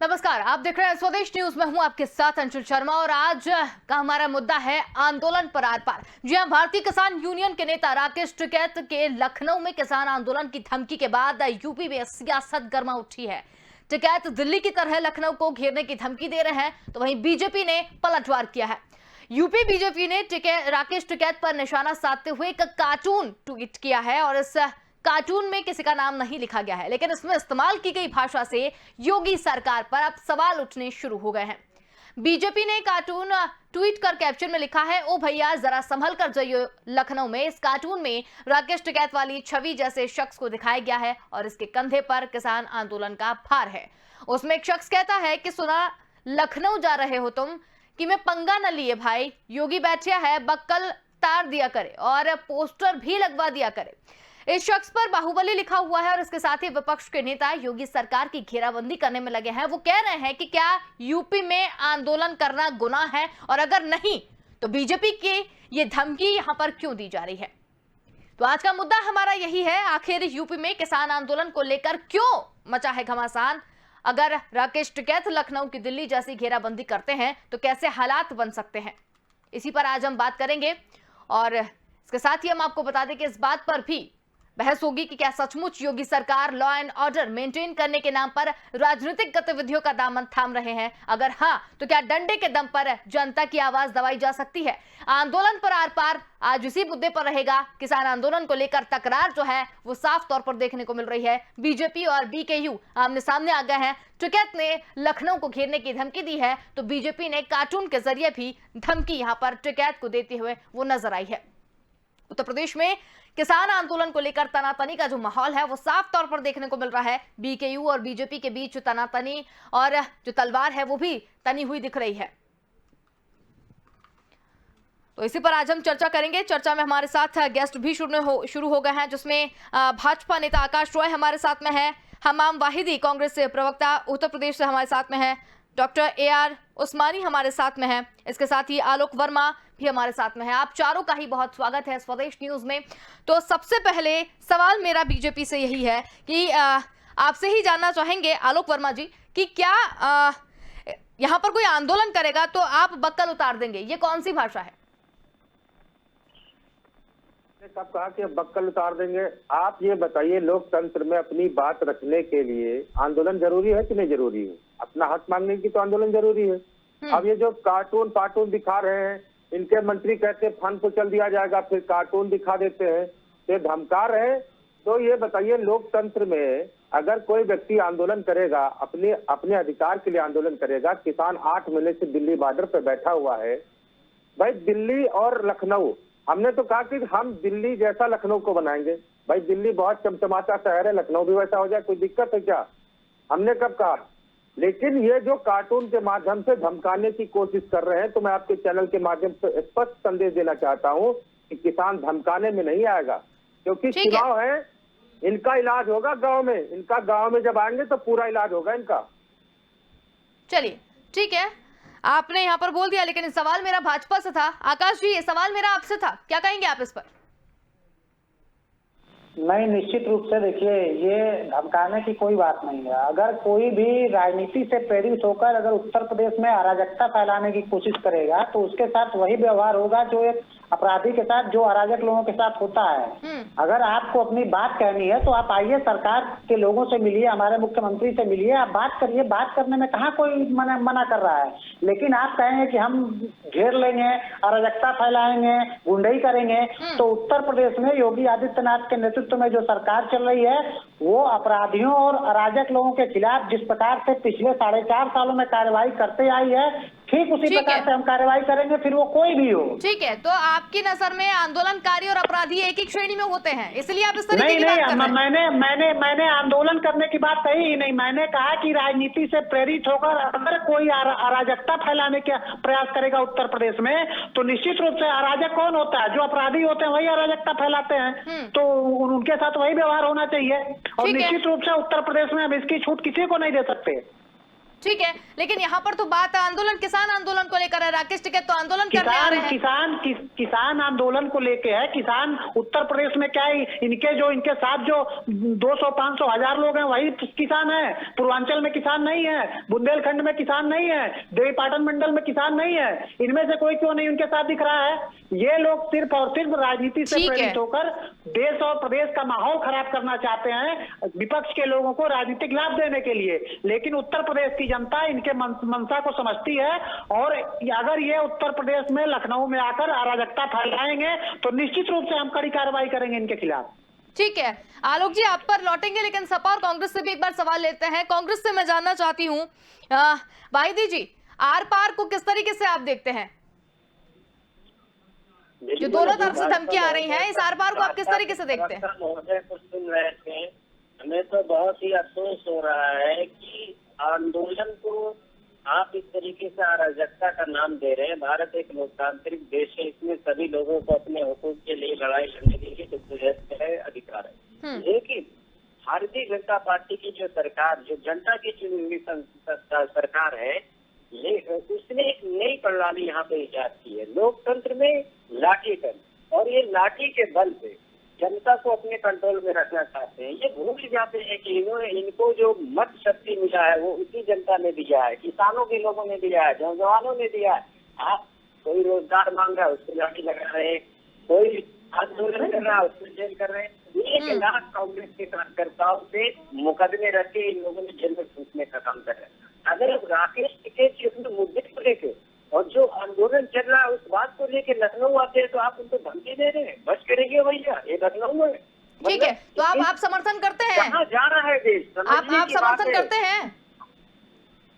नमस्कार, आप देख रहे हैं स्वदेश न्यूज में हूं आपके साथ अंशुल शर्मा और आज का हमारा मुद्दा है आंदोलन पर आर पार। जी हां, भारतीय किसान यूनियन के नेता राकेश टिकैत के लखनऊ में किसान आंदोलन की धमकी के बाद यूपी में सियासत गर्मा उठी है। टिकैत दिल्ली की तरह लखनऊ को घेरने की धमकी दे रहे हैं, तो वहीं बीजेपी ने पलटवार किया है। यूपी बीजेपी ने राकेश टिकैत पर निशाना साधते हुए एक कार्टून ट्वीट किया है और इस कार्टून में किसी का नाम नहीं लिखा गया है, लेकिन इसमें इस्तेमाल की गई भाषा से योगी सरकार पर अब सवाल उठने शुरू हो गए हैं। बीजेपी ने कार्टून ट्वीट कर कैप्शन में लिखा है, ओ भैया जरा संभल कर जाइए लखनऊ में। इस कार्टून में राकेश टिकैत वाली छवि जैसे शख्स को दिखाया गया है और इसके कंधे पर किसान आंदोलन का भार है। उसमें एक शख्स कहता है कि सुना लखनऊ जा रहे हो तुम, कि मैं पंगा न लिए भाई, योगी बैठा है बक्कल तार दिया करे और पोस्टर भी लगवा दिया करे। इस शख्स पर बाहुबली लिखा हुआ है और इसके साथ ही विपक्ष के नेता योगी सरकार की घेराबंदी करने में लगे हैं। वो कह रहे हैं कि क्या यूपी में आंदोलन करना गुनाह है, और अगर नहीं तो बीजेपी की ये धमकी यहां पर क्यों दी जा रही है। तो आज का मुद्दा हमारा यही है, आखिर यूपी में किसान आंदोलन को लेकर क्यों मचा है घमासान। अगर राकेश टिकैत लखनऊ की दिल्ली जैसी घेराबंदी करते हैं तो कैसे हालात बन सकते हैं, इसी पर आज हम बात करेंगे। और इसके साथ ही हम आपको बता दें कि इस बात पर भी बहस होगी कि क्या सचमुच योगी सरकार लॉ एंड ऑर्डर मेंटेन करने के नाम पर राजनीतिक गतिविधियों का दामन थाम रहे हैं। अगर हाँ, तो क्या डंडे के दम पर जनता की आवाज दबाई जा सकती है। आंदोलन पर आर पार आज इसी मुद्दे पर रहेगा। किसान आंदोलन को लेकर तकरार जो है वो साफ तौर पर देखने को मिल रही है। बीजेपी और बीकेयू आमने सामने आ गए हैं। टिकैत ने लखनऊ को घेरने की धमकी दी है, तो बीजेपी ने कार्टून के जरिए भी धमकी यहां पर टिकैत को देते हुए वो नजर आई है। उत्तर प्रदेश में किसान आंदोलन को लेकर तनातनी का जो माहौल है वो साफ तौर पर देखने को मिल रहा है। बीकेयू और बीजेपी के बीच तनातनी और जो तलवार है वो भी तनी हुई दिख रही है। तो इसी पर आज हम चर्चा करेंगे। चर्चा में हमारे साथ गेस्ट भी शुरू हो गए हैं, जिसमें भाजपा नेता आकाश रॉय हमारे साथ में है, हमाम वाहिदी कांग्रेस से प्रवक्ता उत्तर प्रदेश से हमारे साथ में है, डॉक्टर AR उस्मानी हमारे साथ में है, इसके साथ ही आलोक वर्मा भी हमारे साथ में है। आप चारों का ही बहुत स्वागत है स्वदेश न्यूज में। तो सबसे पहले सवाल मेरा बीजेपी से यही है कि आपसे ही जानना चाहेंगे आलोक वर्मा जी कि क्या यहाँ पर कोई आंदोलन करेगा तो आप बक्कल उतार देंगे, ये कौन सी भाषा है। कब कहा कि बक्कल उतार देंगे। आप ये बताइए, लोकतंत्र में अपनी बात रखने के लिए आंदोलन जरूरी है कि नहीं जरूरी है। अपना हक मांगने की तो आंदोलन जरूरी है। अब ये जो कार्टून पार्टून दिखा रहे हैं, इनके मंत्री कहते हैं फन को चल दिया जाएगा, फिर कार्टून दिखा देते हैं, ये धमका रहे। तो ये बताइए, लोकतंत्र में अगर कोई व्यक्ति आंदोलन करेगा, अपने अधिकार के लिए आंदोलन करेगा। किसान 8 महीने से दिल्ली बॉर्डर पे बैठा हुआ है। भाई दिल्ली और लखनऊ, हमने तो कहा कि हम दिल्ली जैसा लखनऊ को बनाएंगे। भाई दिल्ली बहुत चमचमाता शहर है, लखनऊ भी वैसा हो जाए, कोई दिक्कत है क्या। हमने कब कहा। लेकिन ये जो कार्टून के माध्यम से धमकाने की कोशिश कर रहे हैं, तो मैं आपके चैनल के माध्यम से स्पष्ट संदेश देना चाहता हूं कि किसान धमकाने में नहीं आएगा, क्योंकि चुनाव है। इनका इलाज होगा गांव में, इनका गांव में जब आएंगे तो पूरा इलाज होगा इनका। चलिए ठीक है, आपने यहाँ पर बोल दिया, लेकिन सवाल मेरा भाजपा से था। आकाश जी, ये सवाल मेरा आपसे था, क्या कहेंगे आप इस पर। नहीं, निश्चित रूप से देखिए, ये धमकाने की कोई बात नहीं है। अगर कोई भी राजनीति से प्रेरित होकर अगर उत्तर प्रदेश में अराजकता फैलाने की कोशिश करेगा तो उसके साथ वही व्यवहार होगा जो एक अपराधी के साथ, जो अराजक लोगों के साथ होता है। अगर आपको अपनी बात कहनी है तो आप आइए, सरकार के लोगों से मिलिए, हमारे मुख्यमंत्री से मिलिए, आप बात करिए। बात करने में कहाँ कोई मना कर रहा है। लेकिन आप कहेंगे कि हम घेर लेंगे, अराजकता फैलाएंगे, गुंडई करेंगे, तो उत्तर प्रदेश में योगी आदित्यनाथ के नेतृत्व में जो सरकार चल रही है वो अपराधियों और अराजक लोगों के खिलाफ जिस प्रकार से पिछले 4.5 सालों में कार्रवाई करते आई है, ठीक उसी प्रकार से हम कार्रवाई करेंगे, फिर वो कोई भी हो। ठीक है, तो आपकी नजर में आंदोलनकारी और अपराधी एक ही श्रेणी में होते हैं, इसलिए आप इस तरीके की बात कर रहे हैं। मैंने आंदोलन करने की बात कही ही नहीं। मैंने कहा कि राजनीति से प्रेरित होकर अगर कोई अराजकता फैलाने का प्रयास करेगा उत्तर प्रदेश में, तो निश्चित रूप से अराजक कौन होता है, जो अपराधी होते हैं वही अराजकता फैलाते हैं, तो उनके साथ वही व्यवहार होना चाहिए। और निश्चित रूप से उत्तर प्रदेश में हम इसकी छूट किसी को नहीं दे सकते। ठीक है, लेकिन यहाँ पर तो बात आंदोलन, किसान आंदोलन को लेकर है। राकेश टिकैत तो आंदोलन करने आ रहे हैं। किसान आंदोलन को लेके है। किसान उत्तर प्रदेश में क्या इनके साथ जो 200, 500, 1000 लोग हैं वही किसान है। पूर्वांचल में किसान नहीं है, बुंदेलखंड में किसान नहीं है, देवीपाटन मंडल में किसान नहीं है। इनमें से कोई क्यों नहीं उनके साथ दिख रहा है? ये लोग सिर्फ और सिर्फ राजनीति से प्रेरित होकर देश और प्रदेश का माहौल खराब करना चाहते हैं, विपक्ष के लोगों को राजनीतिक लाभ देने के लिए। लेकिन उत्तर प्रदेश की जनता इनके मंशा को समझती है, और अगर ये उत्तर प्रदेश में लखनऊ में आकर अराजकता फैलाएंगे तो निश्चित रूप से हम कड़ी कार्रवाई करेंगे इनके खिलाफ। ठीक है, आलोक जी आप पर लौटेंगे, लेकिन सपा और कांग्रेस से भी एक बार सवाल लेते हैं। कांग्रेस से मैं जानना चाहती हूँ, वाहिदी जी, आर पार को किस तरीके से आप देखते हैं? जो दोनों तरफ से धमकी आ रही है, इस आर पार को आप किस तरीके से देखते हैं? महोदय कुछ सुन रहे थे, हमें तो बहुत ही अफसोस हो रहा है कि आंदोलन को आप इस तरीके से अराजकता का नाम दे रहे हैं। भारत एक लोकतांत्रिक देश है, इसमें सभी लोगों को अपने हुकूक के लिए लड़ाई लड़ने के लिए जद्दोजहद है, अधिकार है। लेकिन भारतीय जनता पार्टी की जो सरकार, जो जनता की चुनी हुई सरकार है, उसने एक नई प्रणाली यहाँ पे इजाद की है, लोकतंत्र में लाठीकन, और ये लाठी के बल पे जनता को अपने कंट्रोल में रखना चाहते हैं। ये भूल जाते हैं कि इनको जो मत शक्ति मिला है वो इसी जनता ने दिया है, किसानों के लोगों ने दिया है, नौजवानों ने दिया है। आप कोई रोजगार मांग रहा है उसको लाठी लगा रहे हैं, कोई आंदोलन कर रहा है उसको जेल कर रहे हैं। 1 लाख कांग्रेस के कार्यकर्ताओं से मुकदमे रख के इन लोगों ने जेल में घुसने का काम कर रहे हैं। अगर अब राकेश टिकैत जी अपने मुद्दे को लेकर और जो आंदोलन चल रहा है उस बात को लेकर लखनऊ आते हैं तो आप उनको धमकी दे रहे हैं, बच करेंगे भैया, ये लखनऊ में। ठीक है, तो आप समर्थन करते हैं? कहाँ जा रहा है देश? आप समर्थन करते हैं?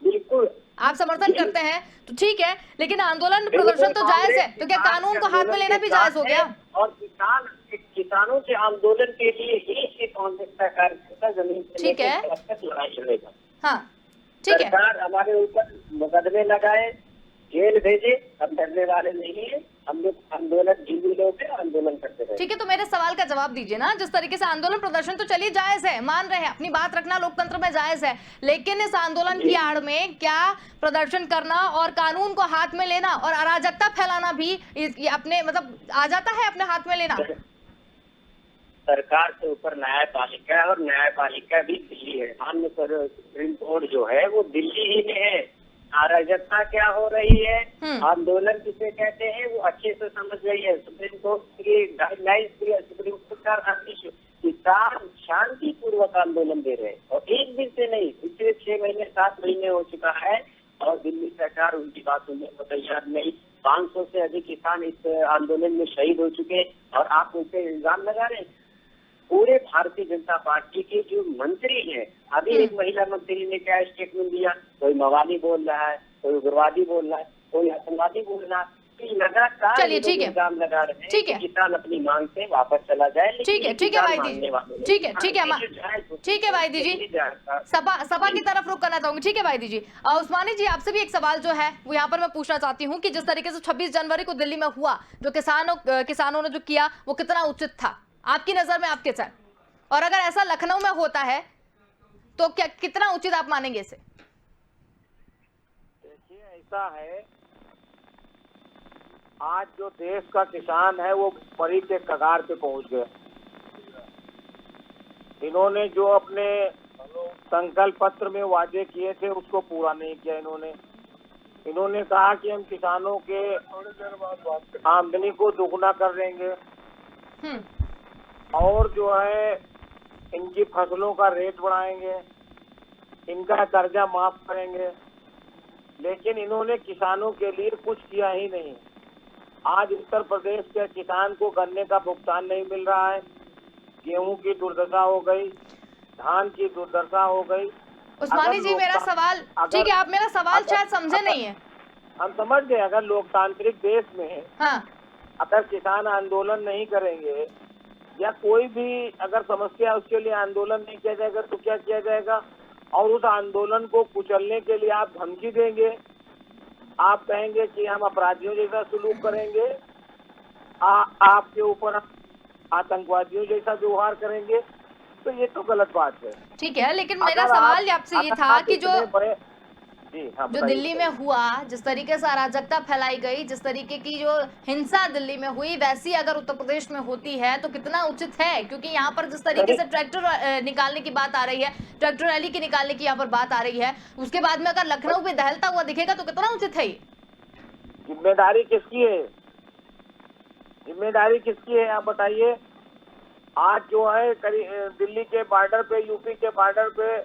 बिल्कुल, आप समर्थन करते हैं, तो ठीक है, लेकिन आंदोलन प्रदर्शन तो जायज है, तो क्या कानून को हाथ में लेना भी जायज हो गया? और किसानों के आंदोलन के लिए ही कांग्रेस का कार्यकर्ता जमीन ठीक है, लड़ाई लड़ेगा। हाँ ठीक है, सरकार हमारे ऊपर मुकदमे लगाए, जेल भेजे, हम डरने वाले नहीं है। हम लोग आंदोलन जिंदगी लोग आंदोलन करते रहे। ठीक है, तो मेरे सवाल का जवाब दीजिए ना। जिस तरीके से आंदोलन प्रदर्शन तो चलिए जायज है, मान रहे हैं, अपनी बात रखना लोकतंत्र में जायज है, लेकिन इस आंदोलन की आड़ में क्या प्रदर्शन करना और कानून को हाथ में लेना और अराजकता फैलाना भी अपने मतलब आ जाता है, अपने हाथ में लेना? सरकार से ऊपर न्यायपालिका है, और न्यायपालिका भी दिल्ली है। माननीय सुप्रीम कोर्ट जो है वो दिल्ली ही में है। अराजकता क्या हो रही है, आंदोलन किसे कहते हैं, वो अच्छे से समझ रही है। सुप्रीम कोर्ट की गाइडलाइंस, सुप्रीम कोर्ट का किसान शांतिपूर्वक आंदोलन दे रहे हैं, और एक दिन से नहीं, पिछले 6 महीने 7 महीने हो चुका है, और दिल्ली सरकार उनकी बात सुनने को तैयार नहीं। 500 से अधिक किसान इस आंदोलन में शहीद हो चुके, और आप उन पे इल्जाम लगा रहे हैं। पूरे भारतीय जनता पार्टी के जो मंत्री हैं, अभी एक महिला मंत्री ने क्या स्टेटमेंट दिया, कोई मवाली बोल रहा है, कोई उग्रवादी बोल रहा है, कोई आतंकवादी बोल रहा है। लगातार चलिए ठीक है, इल्जाम लगा रहे हैं, ठीक है, किसान अपनी मांग से वापस चला जाए। ठीक है, ठीक है वाहिदी जी, ठीक है, ठीक है, ठीक है वाहिदी जी, सपा की तरफ रुख करना चाहूंगी। ठीक है वाहिदी जी, उस्मानी जी आपसे भी एक सवाल जो है वो यहाँ पर मैं पूछना चाहती हूँ कि जिस तरीके से 26 जनवरी को दिल्ली में हुआ, जो किसानों ने जो किया वो कितना उचित था आपकी नजर में, आपके साथ? और अगर ऐसा लखनऊ में होता है तो क्या कितना उचित आप मानेंगे इसे? देखिए, ऐसा है, आज जो देश का किसान है वो मरी के कगार पे पहुंच गया। इन्होंने जो अपने संकल्प पत्र में वादे किए थे उसको पूरा नहीं किया। इन्होंने कहा कि हम किसानों के आमदनी को दुगना कर देंगे, और जो है इनकी फसलों का रेट बढ़ाएंगे, इनका कर्जा माफ करेंगे, लेकिन इन्होंने किसानों के लिए कुछ किया ही नहीं। आज उत्तर प्रदेश के किसान को गन्ने का भुगतान नहीं मिल रहा है, गेहूं की दुर्दशा हो गई, धान की दुर्दशा हो गई। उस्मानी जी मेरा सवाल, ठीक है, आप मेरा सवाल शायद समझे नहीं है। हम समझ गए, अगर लोकतांत्रिक देश में हाँ, अगर किसान आंदोलन नहीं करेंगे या कोई भी अगर समस्या है उसके लिए आंदोलन नहीं किया जाएगा तो क्या किया जाएगा? और उस आंदोलन को कुचलने के लिए आप धमकी देंगे, आप कहेंगे कि हम अपराधियों जैसा सलूक करेंगे, आपके ऊपर आतंकवादियों जैसा व्यवहार करेंगे, तो ये तो गलत बात है। ठीक है, लेकिन मेरा सवाल आपसे ये था कि जो हाँ, जो बताइए, दिल्ली में हुआ, जिस तरीके से अराजकता फैलाई गई, जिस तरीके की जो हिंसा दिल्ली में हुई, वैसी अगर उत्तर प्रदेश में होती है तो कितना उचित है? क्योंकि यहाँ पर जिस तरीके से ट्रैक्टर निकालने की बात आ रही है, ट्रैक्टर रैली की निकालने की यहाँ पर बात आ रही है, उसके बाद में अगर लखनऊ में दहलता हुआ दिखेगा तो कितना उचित है ये? जिम्मेदारी किसकी है? जिम्मेदारी किसकी है आप बताइए। आज जो है दिल्ली के बॉर्डर पे, यूपी के बॉर्डर पे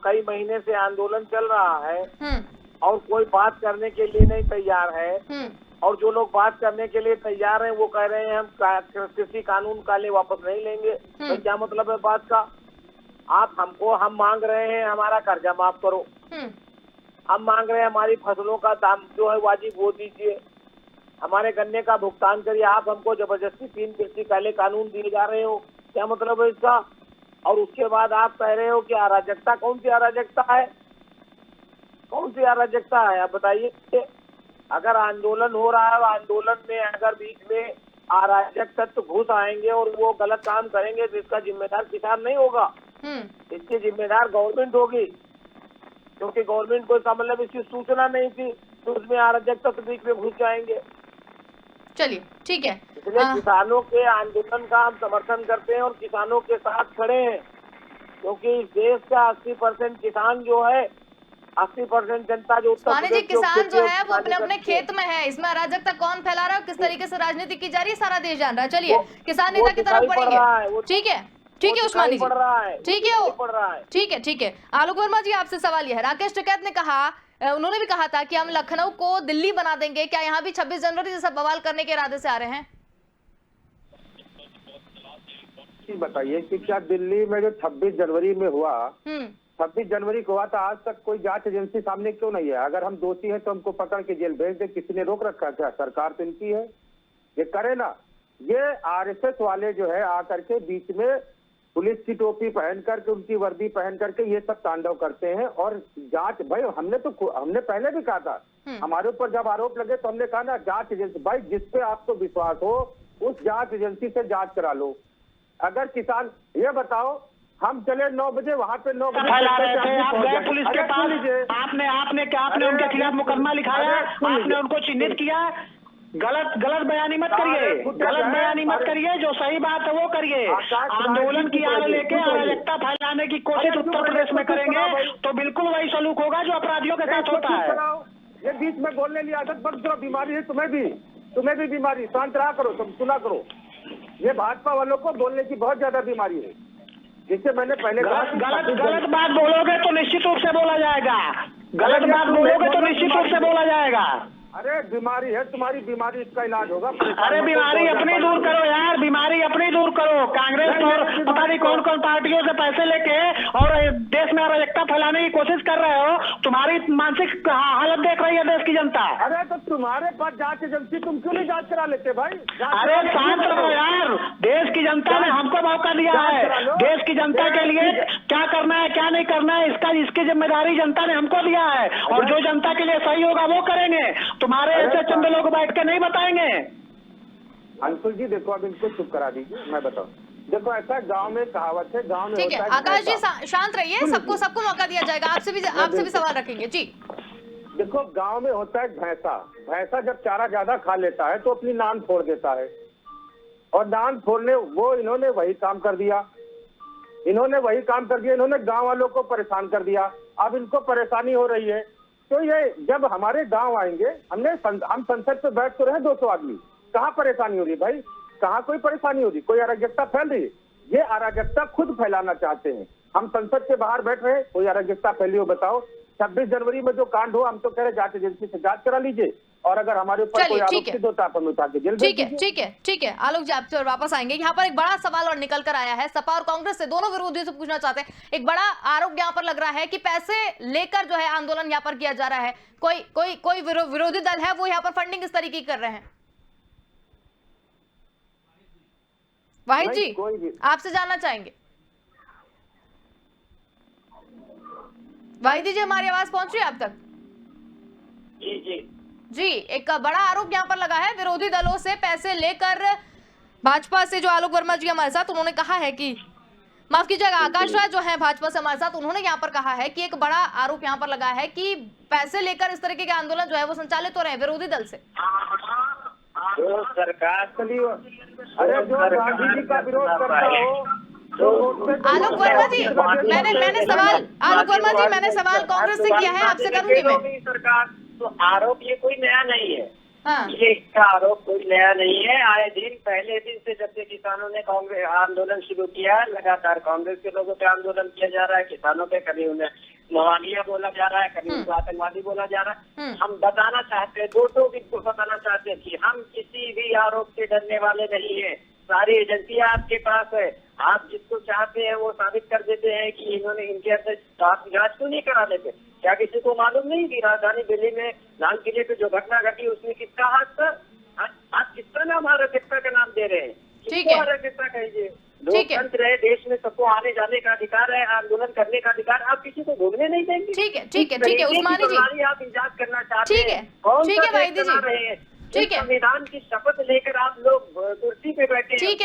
कई महीने से आंदोलन चल रहा है और कोई बात करने के लिए नहीं तैयार है। और जो लोग बात करने के लिए तैयार हैं वो कह रहे हैं हम कृषि कानून काले वापस नहीं लेंगे। तो क्या मतलब है बात का? हम मांग रहे हैं हमारा कर्जा माफ करो, हम मांग रहे हैं हमारी फसलों का दाम जो है वाजिब वो दीजिए, हमारे गन्ने का भुगतान करिए। आप हमको जबरदस्ती 3 कृषि काले कानून दिए जा रहे हो, क्या मतलब है इसका? और उसके बाद आप कह रहे हो कि अराजकता। कौन सी अराजकता है? कौन सी अराजकता है आप बताइए। अगर आंदोलन हो रहा है, आंदोलन में अगर बीच में अराजक तत्व घुस आएंगे और वो गलत काम करेंगे तो इसका जिम्मेदार किसान नहीं होगा, इसकी जिम्मेदार गवर्नमेंट होगी, क्योंकि गवर्नमेंट को इसका मतलब इसकी सूचना नहीं थी तो उसमें अराजक तत्व बीच में घुस जाएंगे। चलिए ठीक है। इसलिए किसानों के आंदोलन का हम समर्थन करते हैं और किसानों के साथ खड़े हैं, क्योंकि इस देश का 80% किसान जो है, 80% जनता जो स्वामी जी, किसान जो है वो अपने अपने खेत में है, इसमें अराजकता कौन फैला रहा है, किस तरीके से राजनीति की जा रही है, सारा देश जान रहा है। चलिए किसान नेता की तरफ बढ़ेंगे। ठीक है, ठीक है उस्मानी जी, ठीक है, ठीक है। आलोक वर्मा जी, आपसे सवाल यह है, राकेश टिकैत ने कहा, उन्होंने भी कहा था कि हम लखनऊ को दिल्ली बना देंगे, क्या यहाँ भी 26 जनवरी जैसा बवाल करने के इरादे से आ रहे हैं? बताइए कि क्या दिल्ली में जो 26 जनवरी में हुआ, 26 जनवरी को हुआ था, आज तक कोई जांच एजेंसी सामने क्यों नहीं है? अगर हम दोषी हैं तो हमको पकड़ के जेल भेज दे, किसी ने रोक रखा क्या? सरकार तो इनकी है, ये करे ना। ये आरएसएस वाले जो है आकर के बीच में पुलिस की टोपी पहन करके, उनकी वर्दी पहन करके ये सब तांडव करते हैं। और जांच, भाई हमने पहले भी कहा था, हमारे ऊपर जब आरोप लगे तो हमने कहा ना, जांच एजेंसी, भाई जिस पे आपको विश्वास हो उस जांच एजेंसी से जांच करा लो। अगर किसान, ये बताओ, हम चले 9 बजे, वहाँ पे 9 बजे आप गए पुलिस के पास, आपने उनके खिलाफ मुकदमा लिखाया, आपने उनको चिन्हित किया। गलत बयानी मत करिए, गलत बयानी मत करिए, जो सही बात है वो करिए। आंदोलन की आड़ लेके अराजकता फैलाने की कोशिश उत्तर प्रदेश में करेंगे तो बिल्कुल वही सलूक होगा जो अपराधियों के साथ होता है। ये बीच में बोलने की आदत बंद करो, बीमारी है तुम्हें भी बीमारी, शांत रहा करो, तुम सुना करो। ये भाजपा वालों को बोलने की बहुत ज्यादा बीमारी है, जिससे मैंने पहले गलत बात बोलोगे तो निश्चित रूप से बोला जाएगा, गलत बात बोलोगे तो निश्चित रूप से बोला जाएगा। अरे बीमारी है तुम्हारी, बीमारी, इसका इलाज होगा। अरे बीमारी अपनी दूर करो यार, बीमारी अपनी दूर करो। कांग्रेस और पता नहीं कौन कौन पार्टियों से पैसे लेके और देश में अराजकता फैलाने की कोशिश कर रहे हो। तुम्हारी मानसिक हालत देख रही है देश की जनता। अरे तो तुम्हारे पास जांच एजेंसी, तुम क्यों नहीं जांच करा लेते भाई? अरे शांत रहो यार, देश की जनता ने हमको मौका दिया है, देश की जनता के लिए क्या करना है क्या नहीं करना है इसकी जिम्मेदारी जनता ने हमको दिया है, और जो जनता के लिए सही होगा वो करेंगे। तुम्हारे ऐसे चंद लोग बैठ के नहीं बताएंगे। अंकुल जी देखो, अब इनको चुप करा दीजिए, मैं बताऊं। देखो ऐसा गांव में कहावत है, गांव में ठीक है। आकाश जी शांत रहिए, सबको मौका दिया जाएगा। आपसे भी सवाल रखेंगे जी। देखो गांव में होता है भैंसा जब चारा ज्यादा खा लेता है तो अपनी नान फोड़ देता है, और नान फोड़ने इन्होंने वही काम कर दिया, इन्होंने गांव वालों को परेशान कर दिया। अब इनको परेशानी हो रही है, तो ये जब हमारे गांव आएंगे, हम संसद पे बैठ तो रहे 200 आदमी, कहाँ परेशानी हो रही भाई? कहाँ कोई परेशानी हो रही? कोई अराजकता फैल रही है? ये अराजकता खुद फैलाना चाहते हैं। हम संसद के बाहर बैठ रहे, कोई अराजकता फैली हो बताओ? 26 जनवरी में जो कांड हो, हम तो कह रहे जांच एजेंसी से जांच करा लीजिए, और अगर हमारे ऊपर कोई आरोप सिद्ध होता है अपन उठा के जेल। ठीक है आलोक जी, आपसे वापस आएंगे। यहाँ पर एक बड़ा सवाल और निकल कर आया है, सपा और कांग्रेस से, दोनों विरोधियों से पूछना चाहते हैं। एक बड़ा आरोप यहाँ पर लग रहा है कि पैसे लेकर जो है आंदोलन यहाँ पर किया जा रहा है। कोई विरोधी दल है वो यहाँ पर फंडिंग इस तरीके की कर रहे हैं। वाहिद जी आपसे जानना चाहेंगे। वाहिद जी, हमारी आवाज पहुंच रही है आप तक? जी, एक बड़ा आरोप यहाँ पर लगा है विरोधी दलों से पैसे लेकर भाजपा से, जो आलोक वर्मा जी हमारे साथ, उन्होंने कहा है कि माफ कीजिएगा, आकाश राय जो है भाजपा से हमारे साथ, उन्होंने यहाँ पर कहा है कि एक बड़ा आरोप यहाँ पर लगा है कि पैसे लेकर इस तरीके के आंदोलन जो है वो संचालित हो रहे हैं विरोधी दल से। जो सरकार अरे जो गांधी जी का विरोध करता हो आलोक वर्मा जी, मैंने सवाल कांग्रेस से किया है, आपसे करूंगी मैं। सरकार तो आरोप ये कोई नया नहीं है। हाँ। ये इसका आरोप कोई नया नहीं है। आए दिन पहले दिन से जब से किसानों ने कांग्रेस आंदोलन शुरू किया है, लगातार कांग्रेस के लोगों पे आंदोलन किया जा रहा है, किसानों पे कभी उन्हें मवालिया बोला जा रहा है, कभी उनको आतंकवादी बोला जा रहा है। हम बताना चाहते हैं, दो टॉपिक बताना चाहते हैं कि हम किसी भी आरोप से डरने वाले नहीं है। सारी एजेंसियां आपके पास है, आप जिसको चाहते हैं वो साबित कर देते हैं कि इन्होंने इनके अंदर जांच क्यों नहीं करा लेते। क्या किसी को मालूम नहीं कि राजधानी दिल्ली में लाल किले पे जो घटना घटी उसमें किसका हाथ था? आप किसका नाम अराजकता का नाम दे रहे हैं? किसको अराजकता कहिए? लोकतंत्र है, देश में सबको आने जाने का अधिकार है, आंदोलन करने का अधिकार, आप किसी को घूमने नहीं देंगे। ठीक है उस्मानी जी, आप इजाद करना चाहते हैं। ठीक है वैद्य जी, ठीक है, संविधान की शपथ लेकर आप लोग कुर्सी पे बैठे। ठीक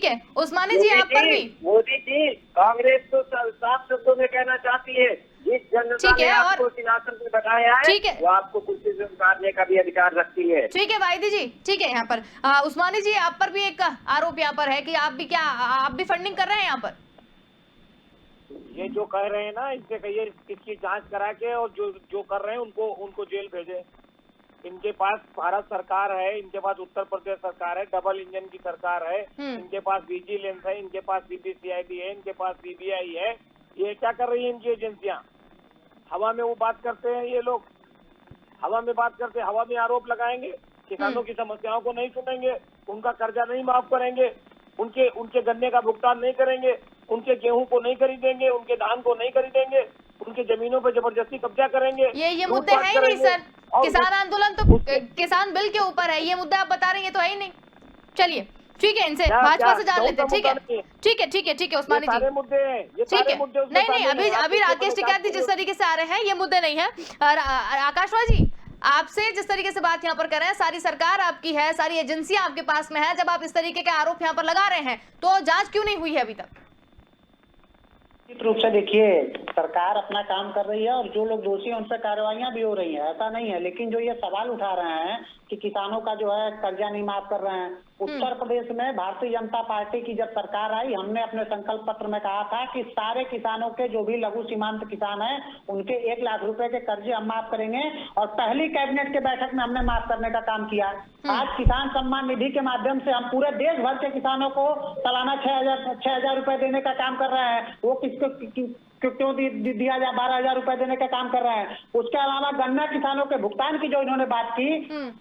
है उस्मानी जी, आप पर भी। मोदी जी कांग्रेस को साफ शब्दों में कहना चाहती है, जिस जनता ने आपको सिंहासन पे बैठाया है वो आपको कुर्सी से उतारने का भी अधिकार रखती है। ठीक है वाहिदी जी, ठीक है। यहाँ पर उस्मानी जी, आप पर भी एक आरोप यहाँ पर है कि आप भी फंडिंग कर रहे हैं यहाँ पर। ये जो कह रहे हैं ना, इससे कहिए इसकी जांच करा के और जो कर रहे हैं उनको जेल भेजे। इनके पास भारत सरकार है, इनके पास उत्तर प्रदेश सरकार है, डबल इंजन की सरकार है, इनके पास विजिलेंस है, इनके पास सीबीसीआईडी है, इनके पास सीबीआई है। ये क्या कर रही है इनकी एजेंसियां? हवा में वो बात करते हैं, ये लोग हवा में बात करते हैं, हवा में आरोप लगाएंगे, किसानों की समस्याओं को नहीं सुनेंगे, उनका कर्जा नहीं माफ करेंगे, उनके गन्ने का भुगतान नहीं करेंगे, उनके गेहूं को नहीं खरीदेंगे, उनके धान को नहीं खरीदेंगे, उनकी जमीनों पर जबरदस्ती कब्जा करेंगे। ये मुद्दे है ही नहीं सर। किसान आंदोलन तो किसान बिल के ऊपर है, ये मुद्दा आप बता रहे हैं तो है ही नहीं। चलिए ठीक है, इनसे भाजपा से जान लेते हैं। ठीक है उस्मानी जी, सारे मुद्दे हैं, ये ठीक सारे है। मुद्दे नहीं अभी राकेश टिकैत जिस तरीके से आ रहे हैं ये मुद्दे नहीं है। आकाश राय जी, आपसे जिस तरीके से बात यहाँ पर कर रहे हैं, सारी सरकार आपकी है, सारी एजेंसियां आपके पास में है, जब आप इस तरीके के आरोप यहाँ पर लगा रहे हैं तो जांच क्यों नहीं हुई है अभी तक? निश्चित रूप से देखिए, सरकार अपना काम कर रही है और जो लोग दोषी हैं उन पर कार्रवाइयां भी हो रही हैं, ऐसा नहीं है। लेकिन जो ये सवाल उठा रहे हैं कि किसानों का जो है कर्जा नहीं माफ कर रहे हैं, उत्तर प्रदेश में भारतीय जनता पार्टी की जब सरकार आई, हमने अपने संकल्प पत्र में कहा था कि सारे किसानों के जो भी लघु सीमांत किसान हैं उनके 1 लाख रुपए के कर्जे हम माफ करेंगे और पहली कैबिनेट के बैठक में हमने माफ करने का काम किया। आज किसान सम्मान निधि के माध्यम से हम पूरे देश भर के किसानों को सालाना 6,000 रुपए देने का काम कर रहे हैं। वो क्यों दिया जाए, 12,000 रुपए देने का काम कर रहे हैं। उसके अलावा गन्ना किसानों के भुगतान की जो इन्होंने बात की,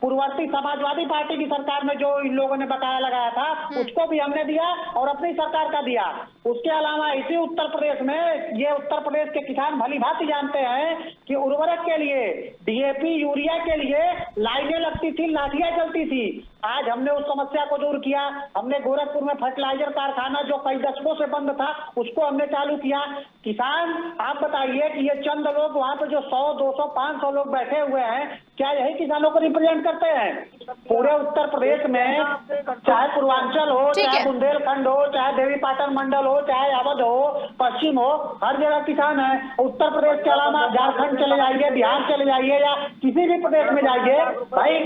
पूर्ववर्ती समाजवादी पार्टी की सरकार में जो इन लोगों ने बकाया लगाया था उसको भी हमने दिया और अपनी सरकार का दिया। उसके अलावा इसी उत्तर प्रदेश में, ये उत्तर प्रदेश के किसान भली भांति जानते हैं कि उर्वरक के लिए, डीएपी यूरिया के लिए लाइनें लगती थी, लाठियां चलती थी। आज हमने उस समस्या को दूर किया। हमने गोरखपुर में फर्टिलाइजर कारखाना जो कई दशकों से बंद था उसको हमने चालू किया। किसान, आप बताइए कि ये चंद लोग वहाँ पे जो 100, 200, 500 लोग बैठे हुए हैं, क्या यही किसानों को रिप्रेजेंट करते हैं? पूरे उत्तर प्रदेश में, चाहे पूर्वांचल हो, चाहे बुंदेलखंड हो, चाहे देवीपाटन मंडल हो, चाहे अवध हो, पश्चिम हो, हर जगह किसान है। उत्तर प्रदेश के अलावा झारखंड चले जाइए, बिहार चले जाइए या किसी भी प्रदेश में जाइए, भाई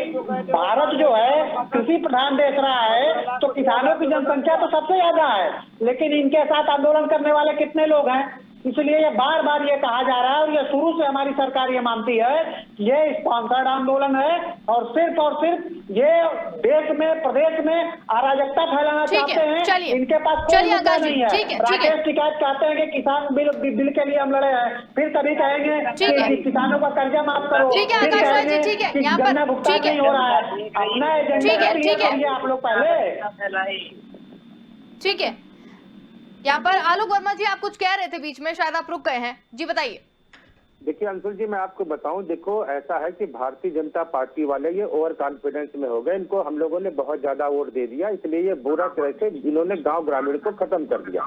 भारत जो है कृषि प्रधान देश रहा है तो किसानों की जनसंख्या तो सबसे ज्यादा है, लेकिन इनके साथ आंदोलन करने वाले कितने लोग हैं? इसलिए ये बार बार ये कहा जा रहा है और ये शुरू से हमारी सरकार ये मानती है ये स्पॉन्सर्ड आंदोलन है और सिर्फ ये देश में, प्रदेश में अराजकता फैलाना चाहते हैं। इनके पास कोई मुद्दा नहीं है। राकेश टिकैत कहते हैं कि किसान बिल के लिए हम लड़े हैं, फिर कभी कहेंगे कि किसानों का कर्जा माफ करो, फिर कहेंगे कि गन्ना भुगतान नहीं हो रहा है। अपना एजेंडा आप लोग पहले। ठीक है, यहाँ पर आलोक वर्मा जी आप कुछ कह रहे थे बीच में, शायद आप रुक गए हैं, जी बताइए। देखिए अंशुल जी, मैं आपको बताऊं, देखो ऐसा है कि भारतीय जनता पार्टी वाले ये ओवर कॉन्फिडेंस में हो गए। इनको हम लोगों ने बहुत ज्यादा वोट दे दिया, इसलिए ये बुरा तरह से इन्होंने गांव ग्रामीण को खत्म कर दिया।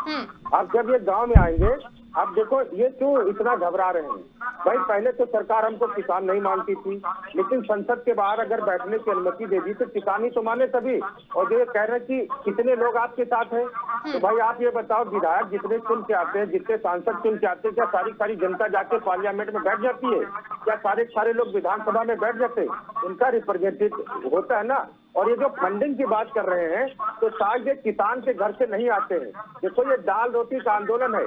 अब जब ये गांव में आएंगे अब देखो ये क्यों इतना घबरा रहे हैं भाई। पहले तो सरकार हमको किसान नहीं मानती थी, लेकिन संसद के बाहर अगर बैठने की अनुमति दे दी तो किसानी तो माने तभी। और जो ये कह रहे हैं कि कितने लोग आपके साथ हैं, तो भाई आप ये बताओ, विधायक जितने चुन के आते हैं, जितने सांसद चुन के आते हैं, क्या सारी जनता जाके पार्लियामेंट में बैठ जाती है? क्या सारे लोग विधानसभा में बैठ जाते हैं? उनका रिप्रेजेंटेटिव होता है ना। और ये जो फंडिंग की बात कर रहे हैं, तो शायद ये किसान के घर से नहीं आते हैं। देखो ये दाल रोटी का आंदोलन है।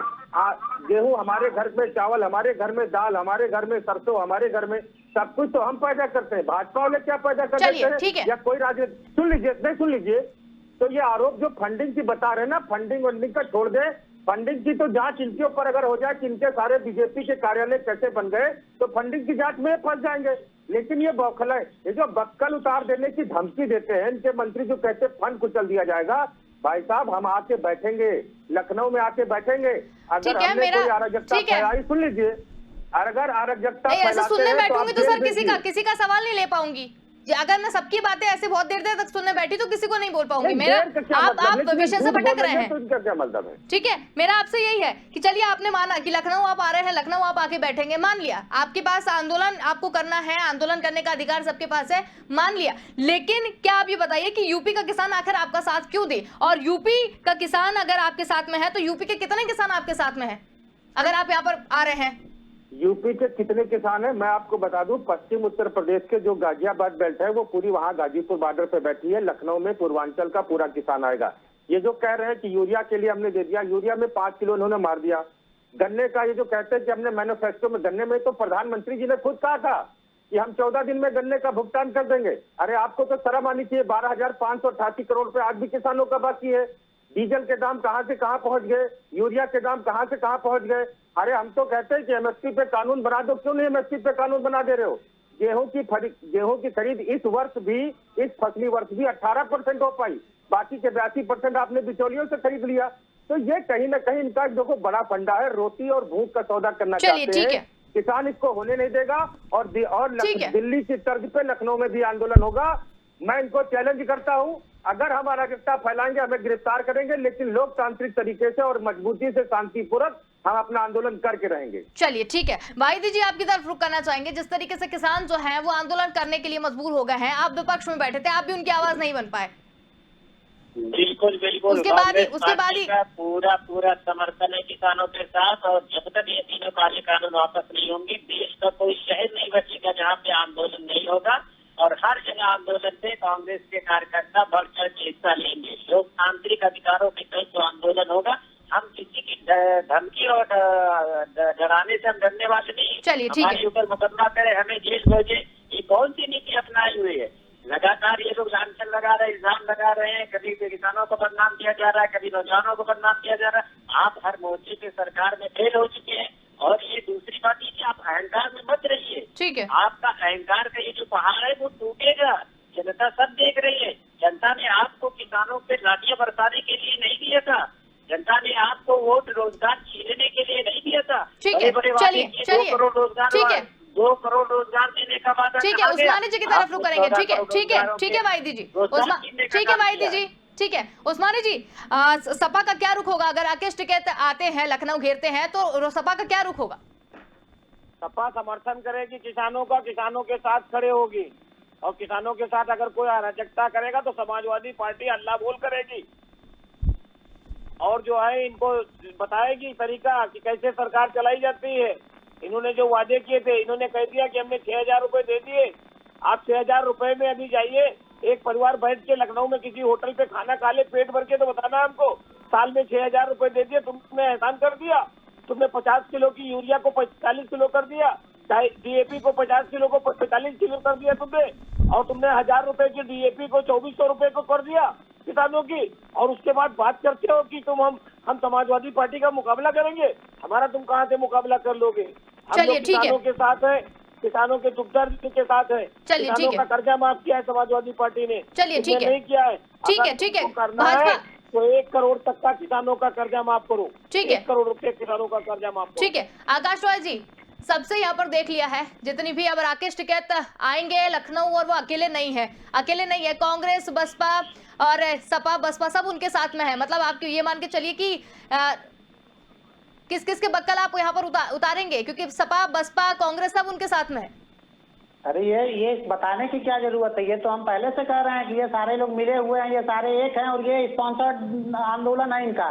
गेहूं हमारे घर में, चावल हमारे घर में, दाल हमारे घर में, सरसों हमारे घर में, सब कुछ तो हम पैदा करते हैं। भाजपा वाले क्या पैदा कर देते हैं या कोई राजनीति? सुन लीजिए, तो ये आरोप जो फंडिंग की बता रहे हैं ना, फंडिंग वंडिंग का छोड़ दे। फंडिंग की तो जांच इनके ऊपर अगर हो जाए कि इनके सारे बीजेपी के कार्यालय कैसे बन गए, तो फंडिंग की जांच में फंस जाएंगे। लेकिन ये बौखला है, ये जो बक्कल उतार देने की धमकी देते हैं इनके मंत्री, जो कहते फंड कुचल दिया जाएगा। भाई साहब हम आके बैठेंगे, लखनऊ में आके बैठेंगे। अगर हमने कोई अराजकता फैलाई, सुन लीजिए, अगर अराजकता सुनने बैठूंगी तो सर किसी का सवाल नहीं ले पाऊंगी। अगर मैं सबकी बातें ऐसे बहुत देर तक सुनने बैठी तो किसी को नहीं बोल पाऊंगी। मेरा आप विषय से भटक रहे हैं, तो क्या मतलब है? ठीक है, मेरा आपसे यही है कि चलिए आपने माना कि लखनऊ आप आ रहे हैं, लखनऊ आप आके बैठेंगे, मान लिया। आपके पास आंदोलन आपको करना है, आंदोलन करने का अधिकार सबके पास है, मान लिया। लेकिन क्या आप ये बताइए कि यूपी का किसान आखिर आपका साथ क्यों दे? और यूपी का किसान अगर आपके साथ में है तो यूपी के कितने किसान आपके साथ में है अगर आप यहाँ पर आ रहे हैं? यूपी के कितने किसान हैं मैं आपको बता दूं। पश्चिम उत्तर प्रदेश के जो गाजियाबाद बेल्ट है वो पूरी वहां गाजीपुर बॉर्डर पे बैठी है। लखनऊ में पूर्वांचल का पूरा किसान आएगा। ये जो कह रहे हैं कि यूरिया के लिए हमने दे दिया, यूरिया में 5 किलो उन्होंने मार दिया। गन्ने का ये जो कहते हैं कि हमने मैनिफेस्टो में, गन्ने में तो प्रधानमंत्री जी ने खुद कहा था कि हम 14 दिन में गन्ने का भुगतान कर देंगे। अरे आपको तो शर्म आनी चाहिए। 12,588 करोड़ रुपए आज भी किसानों का बाकी है। डीजल के दाम कहां से कहां पहुंच गए, यूरिया के दाम कहां से कहां पहुंच गए। अरे हम तो कहते हैं कि एमएसपी पे कानून बना दो, क्यों नहीं एमएसपी पे कानून बना दे रहे हो? गेहूं की खरीद इस वर्ष भी, इस फसली वर्ष भी 18% हो पाई, बाकी के 82% आपने बिचौलियों से खरीद लिया। तो ये कहीं ना कहीं इनका देखो बड़ा फंडा है, रोटी और भूख का सौदा करना चाहते हैं। किसान इसको होने नहीं देगा। और दिल्ली की तर्ज पे लखनऊ में भी आंदोलन होगा। मैं इनको चैलेंज करता हूं, अगर हम अराजकता फैलाएंगे हमें गिरफ्तार करेंगे, लेकिन लोकतांत्रिक तरीके से और मजबूती से शांतिपूर्वक हम अपना आंदोलन करके रहेंगे। चलिए ठीक है, वाहिदी जी आपकी तरफ रुख करना चाहेंगे। जिस तरीके से किसान जो हैं वो आंदोलन करने के लिए मजबूर हो गए हैं, आप विपक्ष में बैठे थे, आप भी उनकी आवाज नहीं बन पाए। बिल्कुल उसके बाद ही पूरा समर्थन है किसानों के साथ। और जब तक ये तीनों काले कानून वापस नहीं होंगे, देश का कोई शहर नहीं बचेगा जहाँ पे आंदोलन नहीं होगा। और हर जगह आंदोलन में कांग्रेस के कार्यकर्ता बढ़ चढ़ के हिस्सा लेंगे। लोकतांत्रिक अधिकारों के तहत तो आंदोलन होगा। हम किसी की धमकी और डराने से हम डरने वाले नहीं। चलिए ठीक है, हमारे ऊपर मुकदमा करे, हमें जेल भेजे, ये कौन सी नीति अपनाई हुई है? लगातार ये लोग लांछन लगा रहे हैं, इल्जाम लगा रहे हैं। कभी किसानों को बदनाम किया जा रहा है, कभी नौजवानों को बदनाम किया जा रहा है। आप हर मोर्चे पे सरकार में फेल हो चुके हैं। और ये दूसरी बात ये कि आप अहंकार में मत रहिए। ठीक है, आपका अहंकार का ये जो पहाड़ है वो टूटेगा। जनता सब देख रही है। जनता ने आपको किसानों पे लाठियां बरसाने के लिए नहीं दिया था। जनता ने आपको वोट रोजगार छीनने के लिए नहीं दिया था। ठीक है, चलिए 2 करोड़ रोजगार, ठीक है, 2 करोड़ रोजगार देने का वादा। ठीक है, उस्मानी जी की तरफ रुख करेंगे। ठीक है ठीक है ठीक है वाहिदी जी, ठीक है वाहिदी जी, ठीक है। उस्मानी जी, सपा का क्या रुख होगा अगर राकेश टिकैत आते हैं, लखनऊ घेरते हैं, तो सपा का क्या रुख होगा? सपा समर्थन करेगी किसानों का, किसानों के साथ खड़े होगी। और किसानों के साथ अगर कोई अराजकता करेगा तो समाजवादी पार्टी अल्लाह बोल करेगी। और जो है इनको बताएगी तरीका कि कैसे सरकार चलाई जाती है। इन्होंने जो वादे किए थे, इन्होंने कह दिया कि हमने 6,000 रुपए दे दिए। आप 6,000 रुपए में अभी जाइए, एक परिवार बैठ के लखनऊ में किसी होटल पे खाना खा ले पेट भर के, तो बताना हमको साल में 6,000 रुपए दे दिए, तुमने एहसान कर दिया। तुमने 50 किलो की यूरिया को 45 किलो कर दिया, डीएपी को 50 किलो को 45 किलो कर दिया तुमने। और तुमने 1,000 रुपए की डीएपी को 2,400 रुपए को कर दिया किसानों की। और उसके बाद बात करते हो कि हम समाजवादी पार्टी का मुकाबला करेंगे। हमारा तुम कहाँ से मुकाबला कर लोगे? हम लोग किसानों के साथ है, किसानों के दुख दर्द के साथ है। किसानों का कर्जा माफ किया है समाजवादी पार्टी ने, चलिए ठीक है, नहीं किया है। ठीक है ठीक है, करना है तो 1 करोड़ तक का किसानों का कर्जा माफ करो। ठीक है, 1 करोड़ रुपए किसानों का कर्जा माफ करो। ठीक है। आकाश रॉय जी, सबसे यहाँ पर देख लिया है, जितनी भी अब राकेश टिकैत आएंगे लखनऊ, और वो अकेले नहीं है, कांग्रेस, बसपा और सपा बसपा सब उनके साथ में है। मतलब आप ये मान के चलिए कि किस किस के बक्कल आप यहाँ पर उतारेंगे, क्योंकि सपा बसपा कांग्रेस सब उनके साथ में है। अरे ये बताने की क्या जरूरत है, ये तो हम पहले से कह रहे हैं कि ये सारे लोग मिले हुए हैं, ये सारे एक हैं और ये स्पॉन्सर्ड आंदोलन है इनका।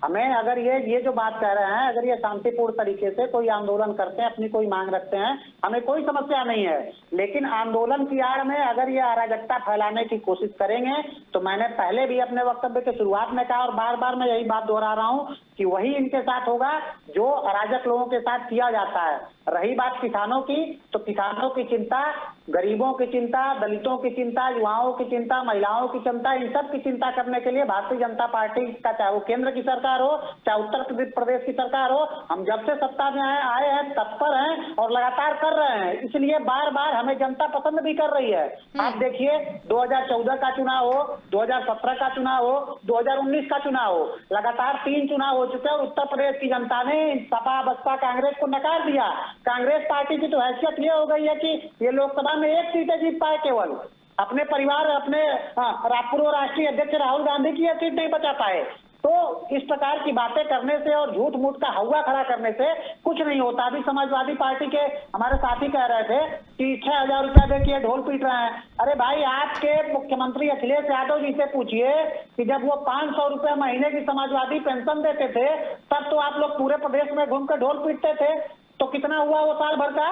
हमें अगर ये जो बात कह रहे हैं, अगर ये शांतिपूर्ण तरीके से कोई आंदोलन करते हैं, अपनी कोई मांग रखते हैं, हमें कोई समस्या नहीं है। लेकिन आंदोलन की आड़ में अगर ये अराजकता फैलाने की कोशिश करेंगे तो मैंने पहले भी अपने वक्तव्य के शुरुआत में कहा और बार बार मैं यही बात दोहरा रहा हूं कि वही इनके साथ होगा जो अराजक लोगों के साथ किया जाता है। रही बात किसानों की, तो किसानों की चिंता, गरीबों की चिंता, दलितों की चिंता, युवाओं की चिंता, महिलाओं की चिंता, इन सब की चिंता करने के लिए भारतीय जनता पार्टी का, चाहे वो केंद्र की सरकार हो चाहे उत्तर प्रदेश की सरकार हो, हम जब से सत्ता में आए हैं तत्पर हैं और लगातार कर रहे हैं। इसलिए बार बार हमें जनता पसंद भी कर रही है। आप देखिए 2014 का चुनाव हो, 2017 का चुनाव हो, 2019 का चुनाव हो, लगातार 3 चुनाव हो चुके हैं और उत्तर प्रदेश की जनता ने सपा बसपा कांग्रेस को नकार दिया। कांग्रेस पार्टी की तो हैसियत ये हो गई है कि ये लोकसभा में 1 सीटें जीत पाए, केवल अपने परिवार, अपने पूर्व राष्ट्रीय अध्यक्ष राहुल गांधी की 1 सीट नहीं बचा पाए। तो इस प्रकार की बातें करने से और झूठ मूठ का हवा खड़ा करने से कुछ नहीं होता। अभी समाजवादी पार्टी के हमारे साथी कह रहे थे कि 6000 रुपया देके ढोल पीट रहे हैं। अरे भाई, आपके मुख्यमंत्री अखिलेश यादव जी से पूछिए कि जब वो 500 रुपया महीने की समाजवादी पेंशन देते थे तब तो आप लोग पूरे प्रदेश में घूम कर ढोल पीटते थे, तो कितना हुआ वो साल भर का।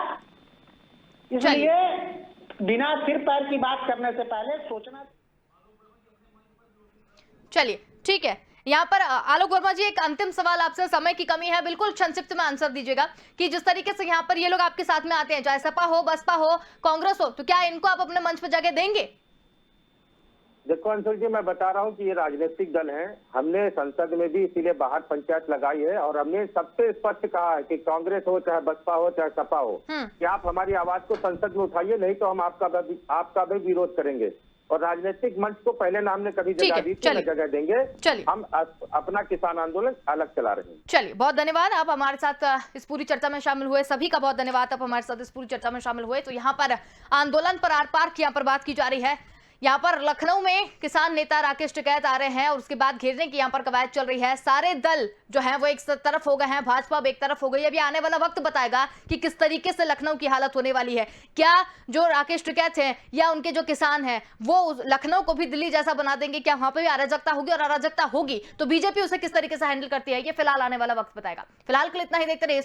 इसलिए बिना सिर पैर की बात करने से पहले सोचना। चलिए ठीक है, यहाँ पर आलोक वर्मा जी एक अंतिम सवाल आपसे, समय की कमी है, बिल्कुल संक्षिप्त में आंसर दीजिएगा कि जिस तरीके से यहाँ पर ये लोग आपके साथ में आते हैं, चाहे सपा हो, बसपा हो, कांग्रेस हो, तो क्या इनको आप अपने मंच पर जगह देंगे? देखो अंशुल जी, मैं बता रहा हूँ कि ये राजनीतिक दल है। हमने संसद में भी इसीलिए बाहर पंचायत लगाई है और हमने सबसे स्पष्ट कहा है कि कांग्रेस हो चाहे बसपा हो चाहे सपा हो कि आप हमारी आवाज को संसद में उठाइए, नहीं तो हम आपका भी विरोध करेंगे। और राजनीतिक मंच को पहले ना हमने कभी जगह दी थी, जगह देंगे। हम अपना किसान आंदोलन अलग चला रहे हैं। चलिए, बहुत धन्यवाद, आप हमारे साथ इस पूरी चर्चा में शामिल हुए। सभी का बहुत धन्यवाद, आप हमारे साथ इस पूरी चर्चा में शामिल हुए। तो यहाँ पर आंदोलन पर आर पार की यहाँ पर बात की जा रही है। यहाँ पर लखनऊ में किसान नेता राकेश टिकैत आ रहे हैं और उसके बाद घेरने की यहाँ पर कवायद चल रही है। सारे दल जो हैं वो एक तरफ हो गए हैं, भाजपा अब एक तरफ हो गई है। अभी आने वाला वक्त बताएगा कि किस तरीके से लखनऊ की हालत होने वाली है। क्या जो राकेश टिकैत हैं या उनके जो किसान हैं वो लखनऊ को भी दिल्ली जैसा बना देंगे? क्या वहां पर भी अराजकता होगी? और अराजकता होगी तो बीजेपी उसे किस तरीके से हैंडल करती है, ये फिलहाल आने वाला वक्त बताएगा। फिलहाल के लिए इतना ही, देखते रहिए।